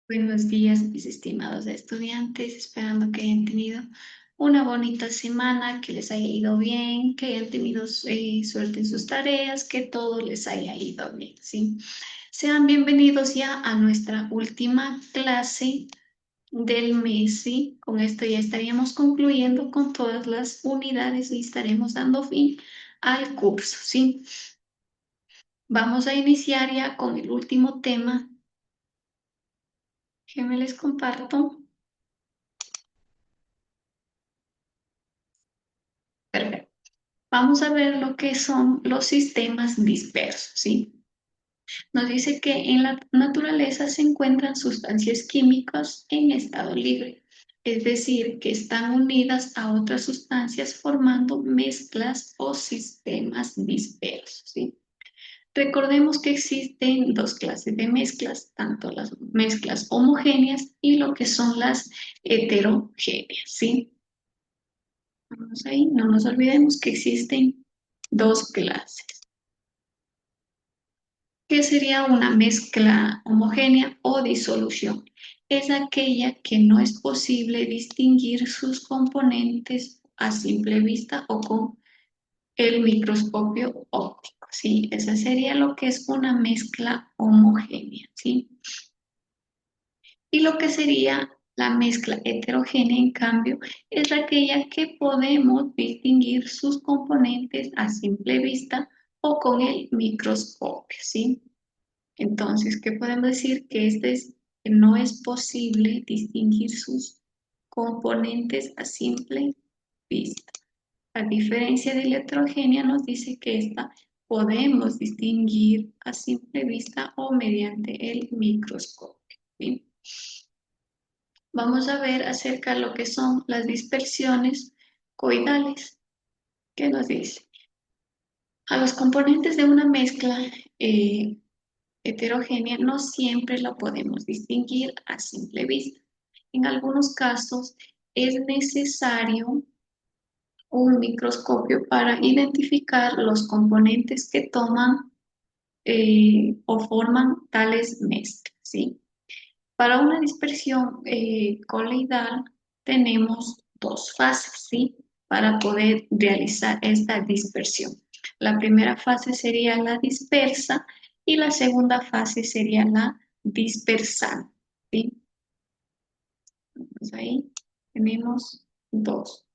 Buenos días, mis estimados estudiantes, esperando que hayan tenido una bonita semana, que les haya ido bien, que hayan tenido suerte en sus tareas, que todo les haya ido bien, ¿sí? Sean bienvenidos ya a nuestra última clase del mes, ¿sí? Con esto ya estaríamos concluyendo con todas las unidades y estaremos dando fin al curso, ¿sí? Vamos a iniciar ya con el último tema que me les comparto. Perfecto. Vamos a ver lo que son los sistemas dispersos, ¿sí? Nos dice que en la naturaleza se encuentran sustancias químicas en estado libre, es decir, que están unidas a otras sustancias formando mezclas o sistemas dispersos, ¿sí? Recordemos que existen dos clases de mezclas, tanto las mezclas homogéneas y lo que son las heterogéneas, ¿sí? Vamos ahí, no nos olvidemos que existen dos clases. ¿Qué sería una mezcla homogénea o disolución? Es aquella que no es posible distinguir sus componentes a simple vista o con el microscopio óptico, ¿sí? Esa sería lo que es una mezcla homogénea, ¿sí? Y lo que sería la mezcla heterogénea, en cambio, es aquella que podemos distinguir sus componentes a simple vista o con el microscopio, ¿sí? Entonces, ¿qué podemos decir? Que no es posible distinguir sus componentes a simple vista. A diferencia de la heterogénea, nos dice que esta podemos distinguir a simple vista o mediante el microscopio, ¿sí? Vamos a ver acerca de lo que son las dispersiones coidales. ¿Qué nos dice? A los componentes de una mezcla heterogénea no siempre la podemos distinguir a simple vista. En algunos casos es necesario un microscopio para identificar los componentes que toman o forman tales mezclas, ¿sí? Para una dispersión coloidal tenemos dos fases, ¿sí? Para poder realizar esta dispersión. La primera fase sería la dispersa y la segunda fase sería la dispersante, ¿sí? Entonces ahí tenemos dos.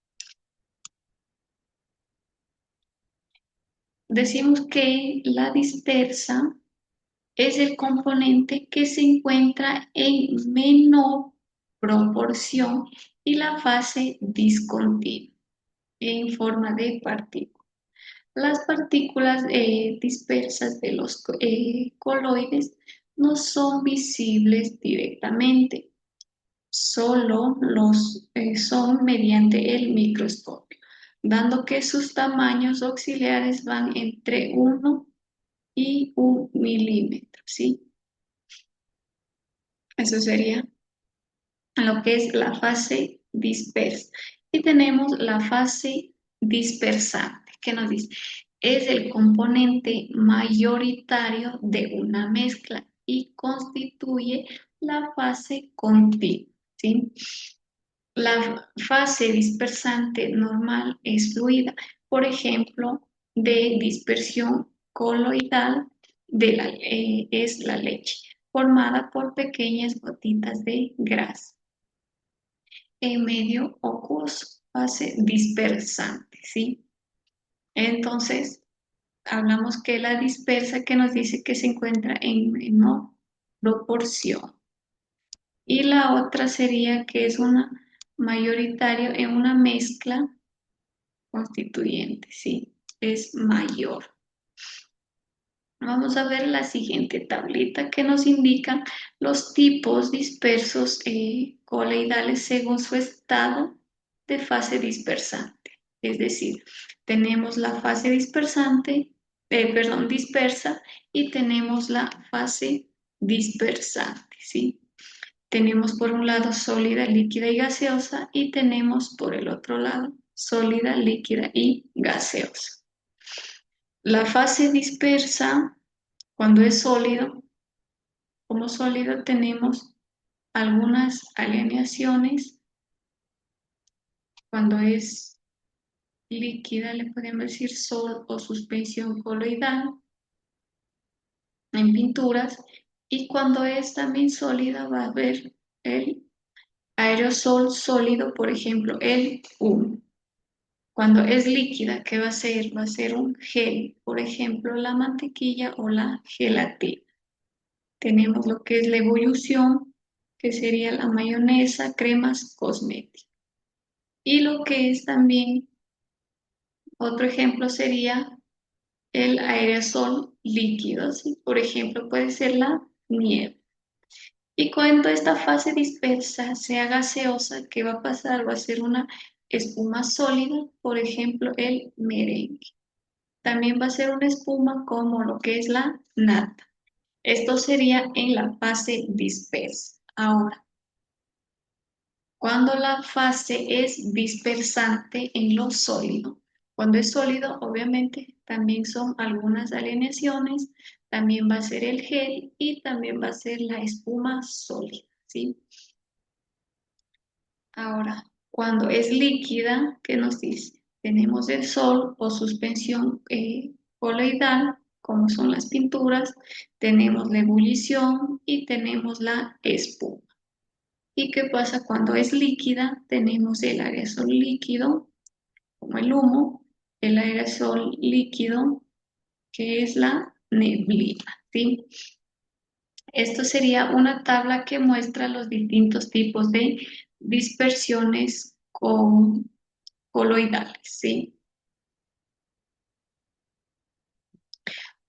Decimos que la dispersa es el componente que se encuentra en menor proporción y la fase discontinua en forma de partículas. Las partículas dispersas de los coloides no son visibles directamente, solo son mediante el microscopio, dando que sus tamaños auxiliares van entre 1 y 1 milímetro, ¿sí? Eso sería lo que es la fase dispersa. Y tenemos la fase dispersante, que nos dice, es el componente mayoritario de una mezcla y constituye la fase continua, ¿sí? La fase dispersante normal es fluida, por ejemplo, de dispersión coloidal es la leche, formada por pequeñas gotitas de grasa en medio acuoso, fase dispersante, ¿sí? Entonces, hablamos que la dispersa que nos dice que se encuentra en menor proporción. Y la otra sería que es una mayoritario en una mezcla constituyente, ¿sí? Es mayor. Vamos a ver la siguiente tablita que nos indica los tipos dispersos coloidales según su estado de fase dispersante. Es decir, tenemos la fase dispersa y tenemos la fase dispersante, ¿sí? Tenemos por un lado sólida, líquida y gaseosa y tenemos por el otro lado sólida, líquida y gaseosa. La fase dispersa, cuando es sólido, como sólido tenemos algunas alineaciones. Cuando es líquida le podemos decir sol o suspensión coloidal en pinturas, y cuando es también sólida va a haber el aerosol sólido, por ejemplo, el humo. Cuando es líquida, ¿qué va a ser? Va a ser un gel, por ejemplo, la mantequilla o la gelatina. Tenemos lo que es la ebullición, que sería la mayonesa, cremas, cosméticos. Y lo que es también, otro ejemplo sería el aerosol líquido, ¿sí? Por ejemplo, puede ser la nieve. Y cuando esta fase dispersa sea gaseosa, ¿qué va a pasar? Va a ser una espuma sólida, por ejemplo, el merengue. También va a ser una espuma como lo que es la nata. Esto sería en la fase dispersa. Ahora, cuando la fase es dispersante en lo sólido, cuando es sólido, obviamente también son algunas alineaciones, también va a ser el gel y también va a ser la espuma sólida, ¿sí? Ahora, cuando es líquida, ¿qué nos dice? Tenemos el sol o suspensión coloidal, como son las pinturas, tenemos la ebullición y tenemos la espuma. ¿Y qué pasa cuando es líquida? Tenemos el aerosol líquido, como el humo, el aerosol líquido, que es la neblina, ¿sí? Esto sería una tabla que muestra los distintos tipos de dispersiones coloidales, ¿sí?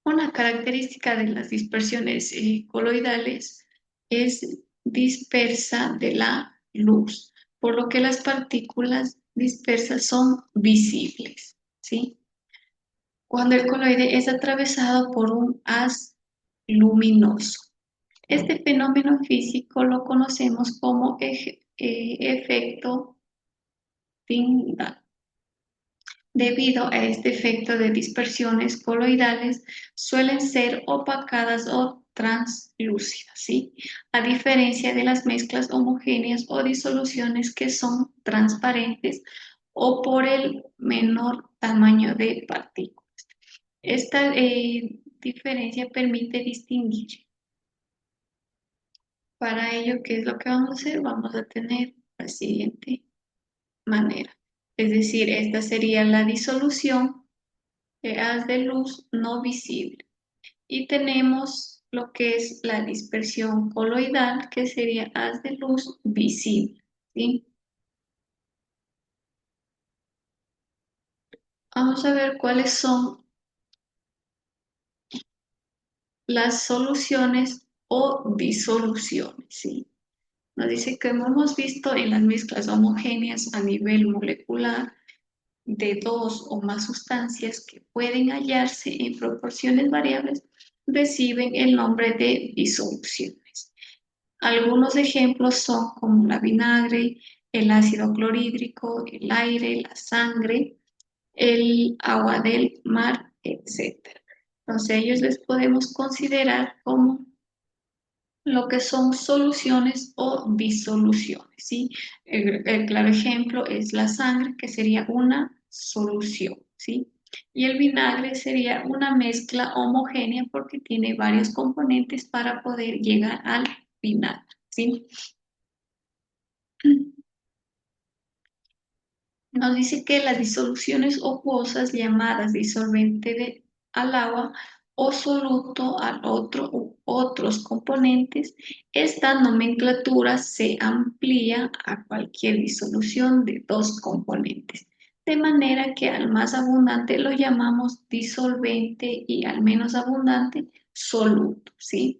Una característica de las dispersiones coloidales es dispersa de la luz, por lo que las partículas dispersas son visibles, ¿sí? Cuando el coloide es atravesado por un haz luminoso. Este fenómeno físico lo conocemos como efecto Tyndall. Debido a este efecto de dispersiones coloidales, suelen ser opacadas o translúcidas, ¿sí? A diferencia de las mezclas homogéneas o disoluciones que son transparentes o por el menor tamaño de partículas. Esta diferencia permite distinguir. Para ello, ¿qué es lo que vamos a hacer? Vamos a tener la siguiente manera. Es decir, esta sería la disolución de haz de luz no visible. Y tenemos lo que es la dispersión coloidal, que sería haz de luz visible, ¿sí? Vamos a ver cuáles son las soluciones o disoluciones, ¿sí? Nos dice que hemos visto en las mezclas homogéneas a nivel molecular de dos o más sustancias que pueden hallarse en proporciones variables, reciben el nombre de disoluciones. Algunos ejemplos son como la vinagre, el ácido clorhídrico, el aire, la sangre, el agua del mar, etc. Entonces, ellos les podemos considerar como lo que son soluciones o disoluciones, ¿sí? El claro ejemplo es la sangre, que sería una solución, ¿sí? Y el vinagre sería una mezcla homogénea porque tiene varios componentes para poder llegar al vinagre, ¿sí? Nos dice que las disoluciones acuosas llamadas al agua o soluto al otro u otros componentes, esta nomenclatura se amplía a cualquier disolución de dos componentes, de manera que al más abundante lo llamamos disolvente y al menos abundante soluto, ¿sí?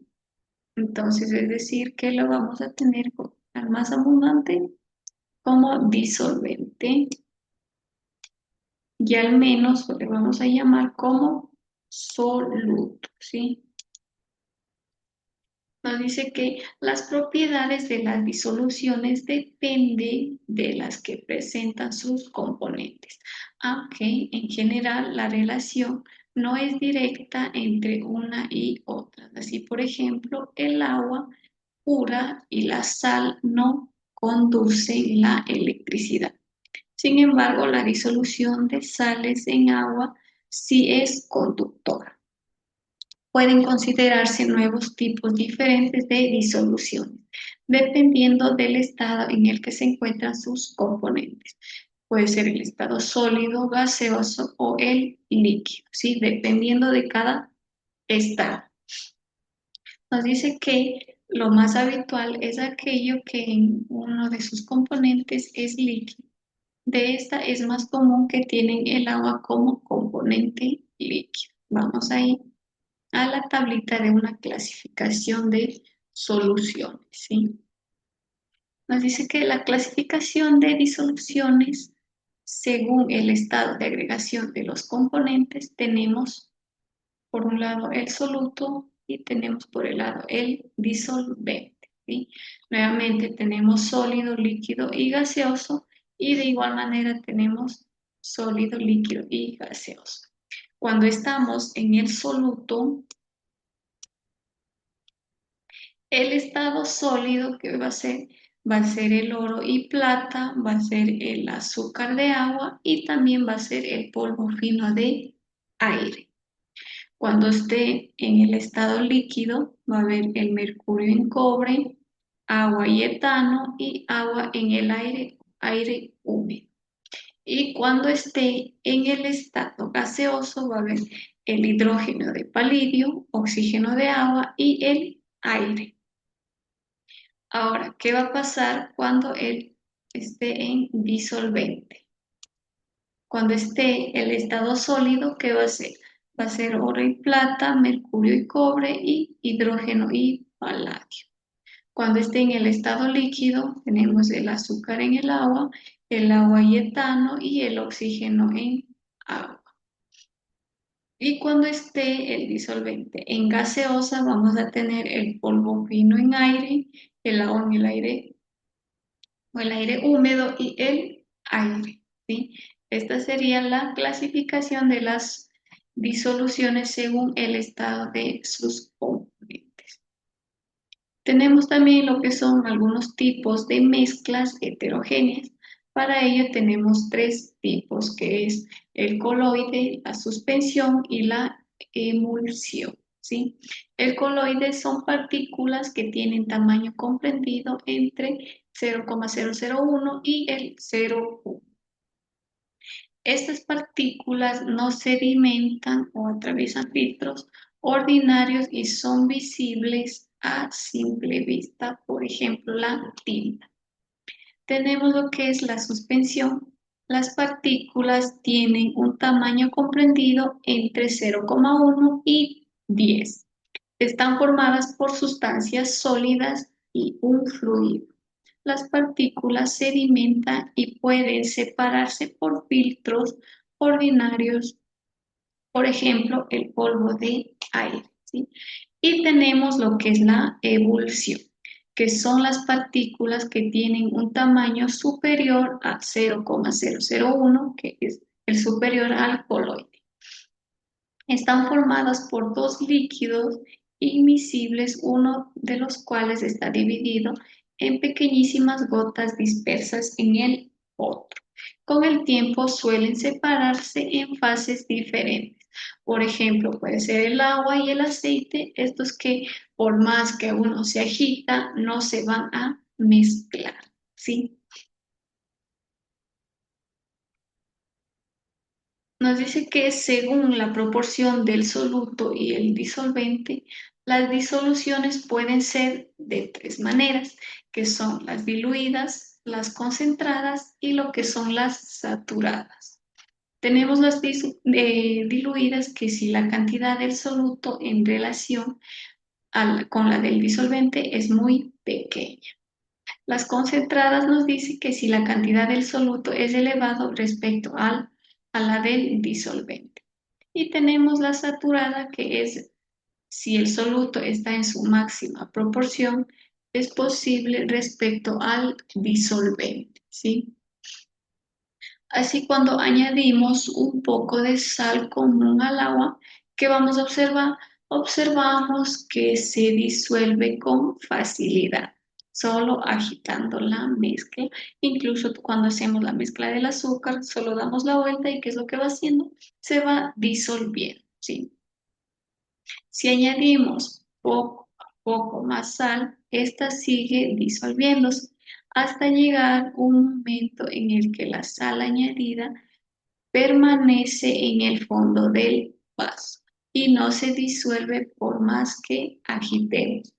Entonces, es decir, que lo vamos a tener al más abundante como disolvente y al menos lo que vamos a llamar como soluto, ¿sí? Nos dice que las propiedades de las disoluciones dependen de las que presentan sus componentes, aunque en general la relación no es directa entre una y otra. Así, por ejemplo, el agua pura y la sal no conducen la electricidad. Sin embargo, la disolución de sales en agua sí es conductora. Pueden considerarse nuevos tipos diferentes de disoluciones, dependiendo del estado en el que se encuentran sus componentes. Puede ser el estado sólido, gaseoso o el líquido, ¿sí? Dependiendo de cada estado. Nos dice que lo más habitual es aquello que en uno de sus componentes es líquido. De esta es más común que tienen el agua como componente líquido. Vamos ahí a la tablita de una clasificación de soluciones, ¿sí? Nos dice que la clasificación de disoluciones, según el estado de agregación de los componentes, tenemos por un lado el soluto y tenemos por el lado el disolvente, ¿sí? Nuevamente tenemos sólido, líquido y gaseoso y de igual manera tenemos sólido, líquido y gaseoso. Cuando estamos en el soluto, el estado sólido que va a ser el oro y plata, va a ser el azúcar de agua y también va a ser el polvo fino de aire. Cuando esté en el estado líquido, va a haber el mercurio en cobre, agua y etano y agua en el aire húmedo. Y cuando esté en el estado gaseoso, va a haber el hidrógeno de palidio, oxígeno de agua y el aire. Ahora, ¿qué va a pasar cuando él esté en disolvente? Cuando esté el estado sólido, ¿qué va a ser? Va a ser oro y plata, mercurio y cobre y hidrógeno y paladio. Cuando esté en el estado líquido, tenemos el azúcar en el agua y etano y el oxígeno en agua. Y cuando esté el disolvente en gaseosa, vamos a tener el polvo fino en aire, el agua en el aire o el aire húmedo y el aire, ¿sí? Esta sería la clasificación de las disoluciones según el estado de sus componentes. Tenemos también lo que son algunos tipos de mezclas heterogéneas. Para ello tenemos tres tipos, que es el coloide, la suspensión y la emulsión, ¿sí? El coloide son partículas que tienen tamaño comprendido entre 0,001 y el 0,1. Estas partículas no sedimentan o atraviesan filtros ordinarios y son visibles a simple vista, por ejemplo, la tinta. Tenemos lo que es la suspensión. Las partículas tienen un tamaño comprendido entre 0,1 y 10. Están formadas por sustancias sólidas y un fluido. Las partículas sedimentan y pueden separarse por filtros ordinarios, por ejemplo, el polvo de aire, ¿sí? Y tenemos lo que es la ebullición, que son las partículas que tienen un tamaño superior a 0,001, que es el superior al coloide. Están formadas por dos líquidos inmiscibles, uno de los cuales está dividido en pequeñísimas gotas dispersas en el otro. Con el tiempo suelen separarse en fases diferentes. Por ejemplo, puede ser el agua y el aceite, estos que por más que uno se agita, no se van a mezclar, ¿sí? Nos dice que según la proporción del soluto y el disolvente, las disoluciones pueden ser de tres maneras, que son las diluidas, las concentradas y lo que son las saturadas. Tenemos las diluidas, que si la cantidad del soluto en relación con la del disolvente es muy pequeña. Las concentradas nos dice que si la cantidad del soluto es elevado respecto a la del disolvente. Y tenemos la saturada, que es si el soluto está en su máxima proporción, es posible respecto al disolvente, ¿sí? Así, cuando añadimos un poco de sal común al agua, ¿qué vamos a observar? observamos que se disuelve con facilidad, solo agitando la mezcla. Incluso cuando hacemos la mezcla del azúcar, solo damos la vuelta y ¿qué es lo que va haciendo? Se va disolviendo, ¿sí? Si añadimos poco a poco más sal, esta sigue disolviéndose hasta llegar un momento en el que la sal añadida permanece en el fondo del vaso y no se disuelve por más que agitemos.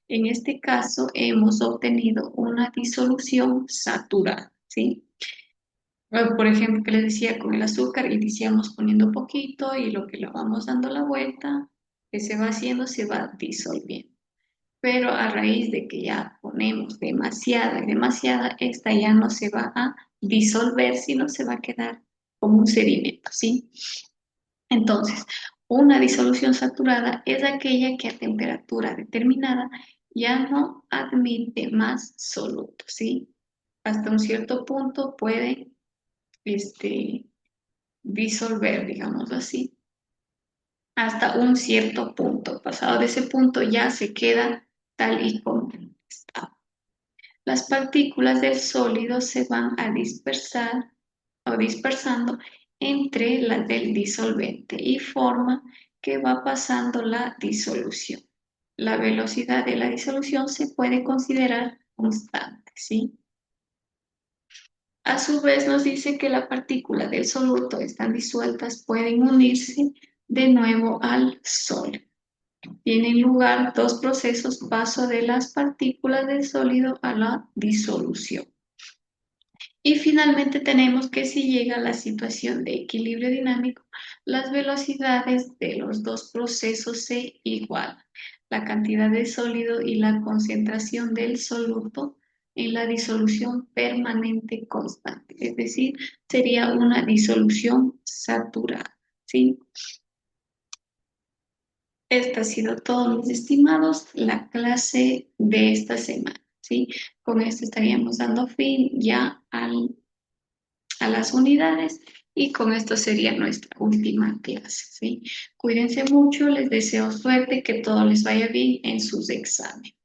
En este caso hemos obtenido una disolución saturada, ¿sí? Por ejemplo, que les decía con el azúcar, iniciamos poniendo poquito y lo que le vamos dando la vuelta, que se va haciendo, se va disolviendo. Pero a raíz de que ya ponemos demasiada y demasiada, esta ya no se va a disolver, sino se va a quedar como un sedimento, ¿sí? Entonces, una disolución saturada es aquella que a temperatura determinada ya no admite más solutos, ¿sí? Hasta un cierto punto puede disolver, digamos así, hasta un cierto punto. Pasado de ese punto ya se queda tal y como está. Las partículas del sólido se van a dispersar o dispersando entre las del disolvente y forma que va pasando la disolución. La velocidad de la disolución se puede considerar constante, ¿sí? A su vez nos dice que las partículas del soluto están disueltas, pueden unirse de nuevo al sólido. Tienen lugar dos procesos, paso de las partículas del sólido a la disolución. Y finalmente tenemos que si llega a la situación de equilibrio dinámico, las velocidades de los dos procesos se igualan. La cantidad de sólido y la concentración del soluto en la disolución permanente constante, es decir, sería una disolución saturada, ¿sí? Esta ha sido todo, mis estimados, la clase de esta semana, ¿sí? Con esto estaríamos dando fin ya a las unidades y con esto sería nuestra última clase, ¿sí? Cuídense mucho, les deseo suerte, que todo les vaya bien en sus exámenes.